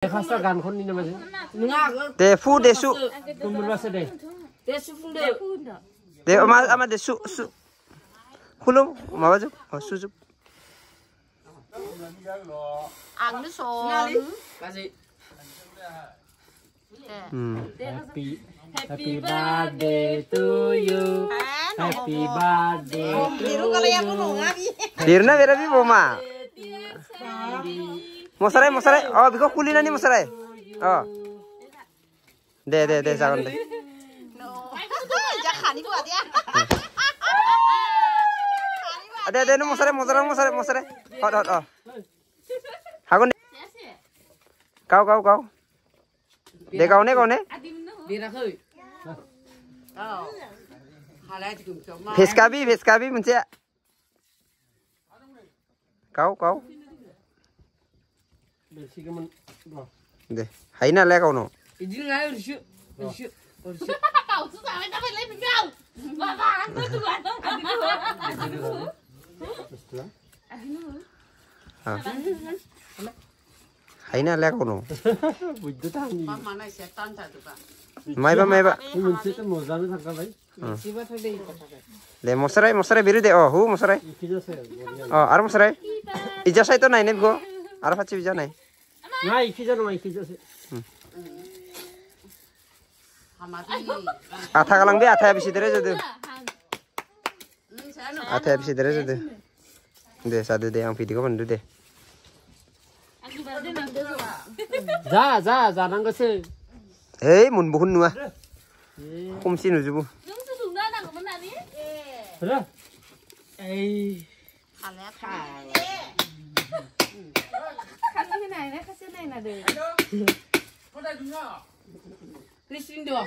Khasta gan khon ni na maje. Te fu desu. Tumur basa de. Desu fu de. Te ama desu su. Hulum ma baju. Suju. Ang nó sồn. Happy birthday to you. Happy birthday to you. Dirna vera bi boma. Mosarai. Oh, biko kulina ni mosarai. Oh. De sagon de. Ada no mosarai. Hot. Oh. Hagon. Kau. De kau ne. Veskabi munce. Kau. Deh, hai na le kau no. Idin ngai ursu. Cậu cứ bảo người ta phải lấy mình đâu. Bà tôi ăn Hai na le kau no. Bujju ta ni. Mama này sẽ tan thật được Mai ba. Ni mun se ta moza na thakka bhai. Siva thôi đi. Le mosarai biru de. Oh, hu mosarai. Ikija se. Oh, ar mosarai. Ija sai to nai ne go. Ar pachi bija nai. Na ikija se. Hamadi. Atha kalang be atha bisi dere jodu. Atha bisi dere jodu. De sadu de ang video bandu de. Ja nang ga se. Hey, mun buhun nuah. Kumsi nujubu. Ra. Khăn như thế này đấy, khăn như này là được. Christine được.